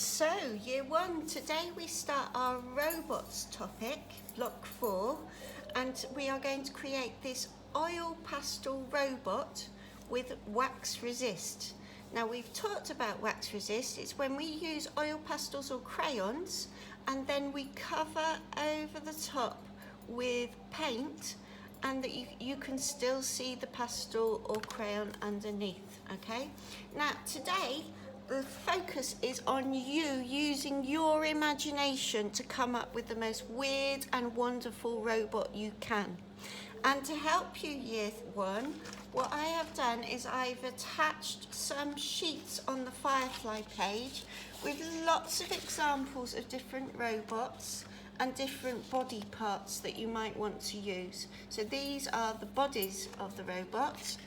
So, year one, today we start our robots topic, block 4, and we are going to create this oil pastel robot with wax resist. Now, we've talked about wax resist. It's when we use oil pastels or crayons and then we cover over the top with paint, and that you can still see the pastel or crayon underneath, okay? Now, today, the focus is on you using your imagination to come up with the most weird and wonderful robot you can. And to help you, year one, what I have done is I've attached some sheets on the Firefly page with lots of examples of different robots and different body parts that you might want to use. So these are the bodies of the robots,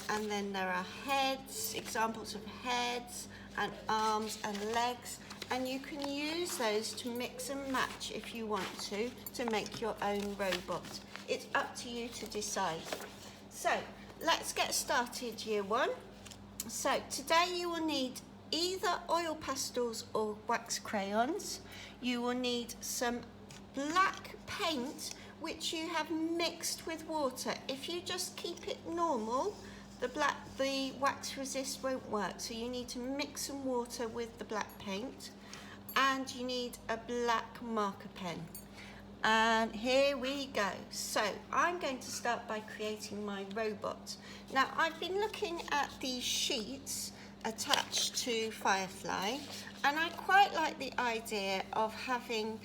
and then there are heads, examples of heads and arms and legs, and you can use those to mix and match if you want to make your own robot. It's up to you to decide. So let's get started, year one. So today you will need either oil pastels or wax crayons. You will need some black paint which you have mixed with water. If you just keep it normal, the wax resist won't work, so you need to mix some water with the black paint, and you need a black marker pen. And here we go. So I'm going to start by creating my robot. Now, I've been looking at these sheets attached to Firefly, and I quite like the idea of having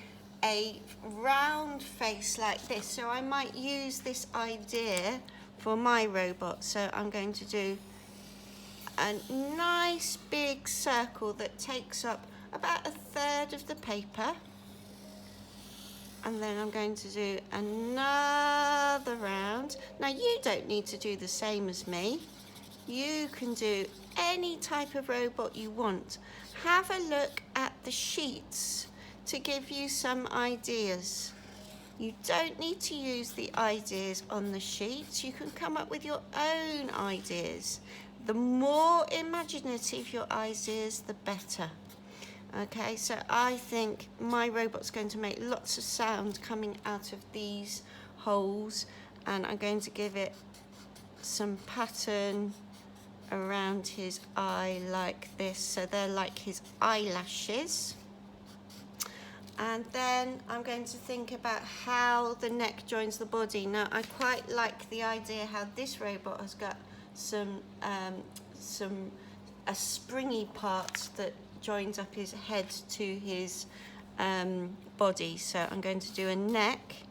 a round face like this, so I might use this idea for my robot. So I'm going to do a nice big circle that takes up about 1/3 of the paper, and then I'm going to do another round. Now, you don't need to do the same as me. You can do any type of robot you want. Have a look at the sheets to give you some ideas. You don't need to use the ideas on the sheets. You can come up with your own ideas. The more imaginative your ideas, the better. Okay, so I think my robot's going to make lots of sound coming out of these holes, and I'm going to give it some pattern around his eye like this, so they're like his eyelashes. And then I'm going to think about how the neck joins the body. Now, I quite like the idea how this robot has got a springy part that joins up his head to his body. So I'm going to do a neck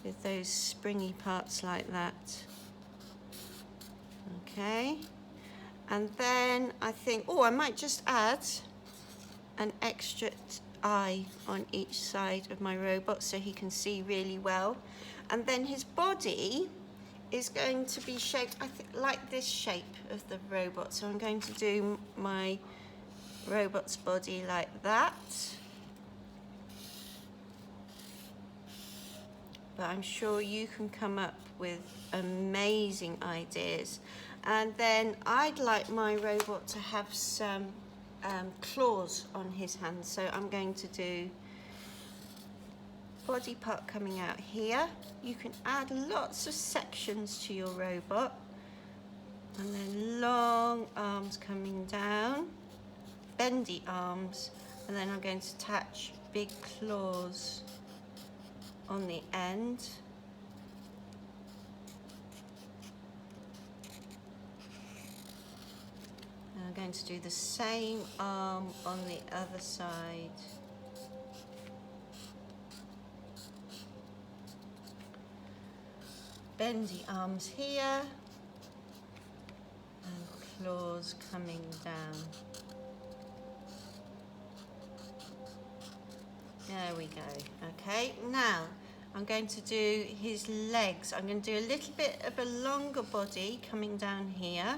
with those springy parts like that. Okay. And then I think, I might just add an extra eye on each side of my robot so he can see really well. And then his body is going to be shaped, I think, like this shape of the robot. So I'm going to do my robot's body like that. But I'm sure you can come up with amazing ideas. And then I'd like my robot to have some claws on his hands, so I'm going to do body part coming out here. You can add lots of sections to your robot, and then long arms coming down, bendy arms, and then I'm going to attach big claws on the end. I'm going to do the same arm on the other side. Bendy arms here, and claws coming down. There we go. Okay, now I'm going to do his legs. I'm going to do a little bit of a longer body coming down here.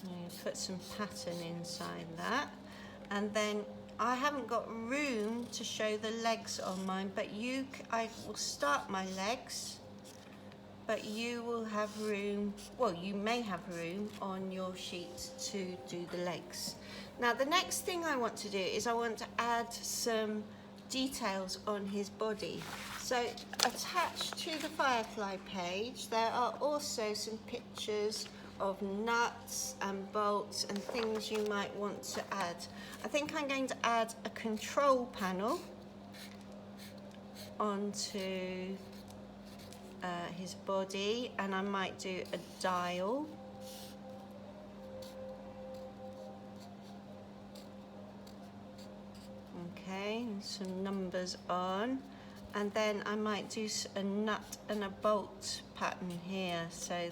I'm going to put some pattern inside that, and then I haven't got room to show the legs on mine, but I will start my legs, but you will have room, well, you may have room on your sheet to do the legs. Now the next thing I want to do is I want to add some details on his body. So attached to the Firefly page there are also some pictures of nuts and bolts and things you might want to add. I think I'm going to add a control panel onto his body, and I might do a dial. Okay, and some numbers on, and then I might do a nut and a bolt pattern here, so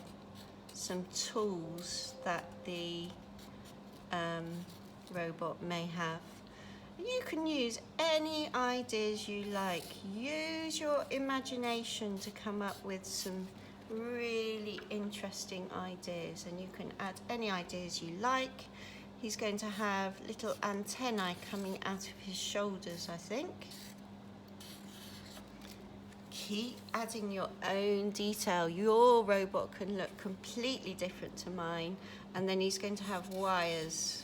some tools that the robot may have. You can use any ideas you like. Use your imagination to come up with some really interesting ideas, and you can add any ideas you like. He's going to have little antennae coming out of his shoulders, I think. Keep adding your own detail. Your robot can look completely different to mine, and then he's going to have wires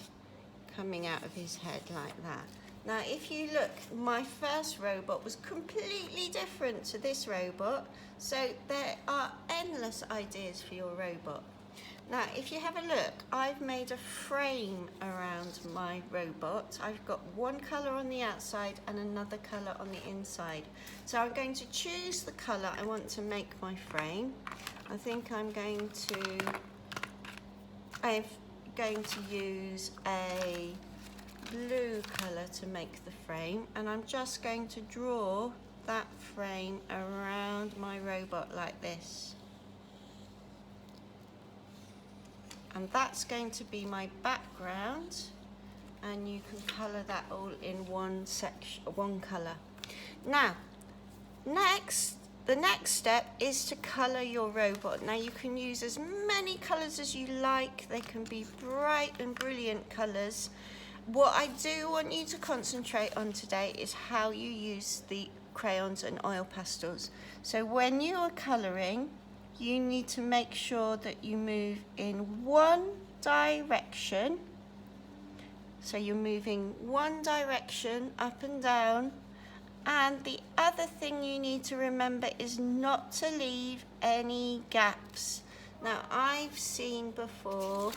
coming out of his head like that. Now if you look, my first robot was completely different to this robot, so there are endless ideas for your robot. Now if you have a look, I've made a frame around my robot. I've got one colour on the outside and another colour on the inside. So I'm going to choose the colour I want to make my frame. I think I'm going to use a blue colour to make the frame, and I'm just going to draw that frame around my robot like this, and that's going to be my background, and you can colour that all in one colour. Now the next step is to colour your robot. Now you can use as many colours as you like. They can be bright and brilliant colours. What I do want you to concentrate on today is how you use the crayons and oil pastels. So when you are colouring, you need to make sure that you move in one direction. So you're moving one direction up and down. And the other thing you need to remember is not to leave any gaps. Now I've seen before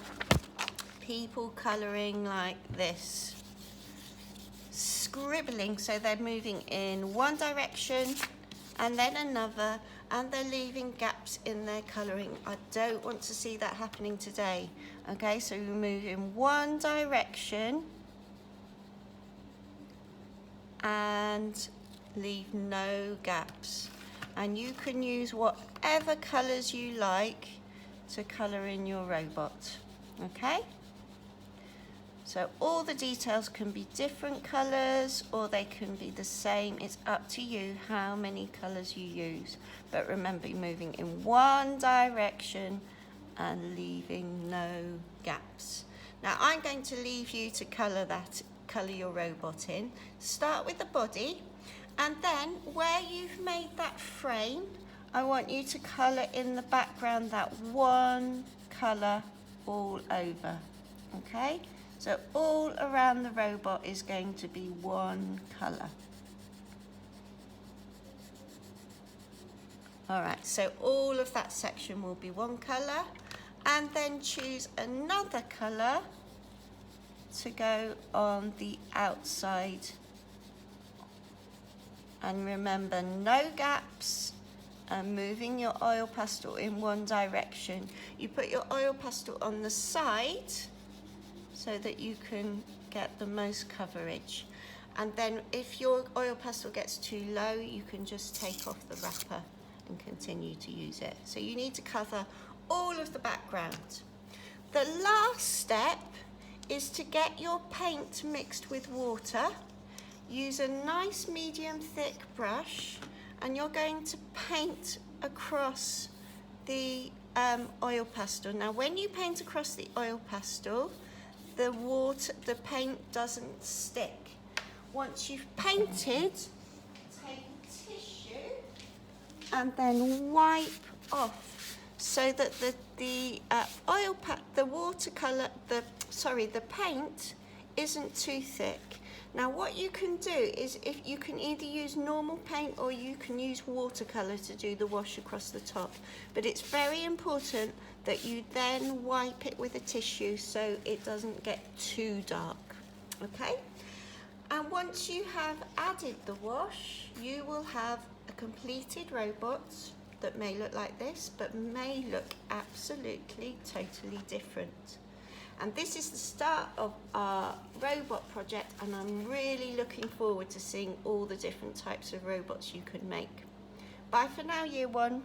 people colouring like this, scribbling, so they're moving in one direction and then another, and they're leaving gaps in their colouring. I don't want to see that happening today. Okay, so we move in one direction and leave no gaps, and you can use whatever colours you like to colour in your robot. Okay, so all the details can be different colours or they can be the same. It's up to you how many colours you use, but remember, you're moving in one direction and leaving no gaps. Now I'm going to leave you to colour your robot in. Start with the body, and then where you've made that frame, I want you to colour in the background that one colour all over. Okay, so all around the robot is going to be one colour. Alright, so all of that section will be one colour, and then choose another colour to go on the outside. And remember, no gaps, and moving your oil pastel in one direction. You put your oil pastel on the side so that you can get the most coverage. And then if your oil pastel gets too low, you can just take off the wrapper and continue to use it. So you need to cover all of the background. The last step is to get your paint mixed with water. Use a nice medium thick brush, and you're going to paint across the oil pastel. Now when you paint across the oil pastel, the paint doesn't stick. Once you've painted, take tissue and then wipe off so that the paint isn't too thick. Now what you can do is, if you can either use normal paint or you can use watercolour to do the wash across the top, but it's very important that you then wipe it with a tissue so it doesn't get too dark, okay? And once you have added the wash, you will have a completed robot that may look like this, but may look absolutely totally different. And this is the start of our robot project, and I'm really looking forward to seeing all the different types of robots you can make. Bye for now, Year 1.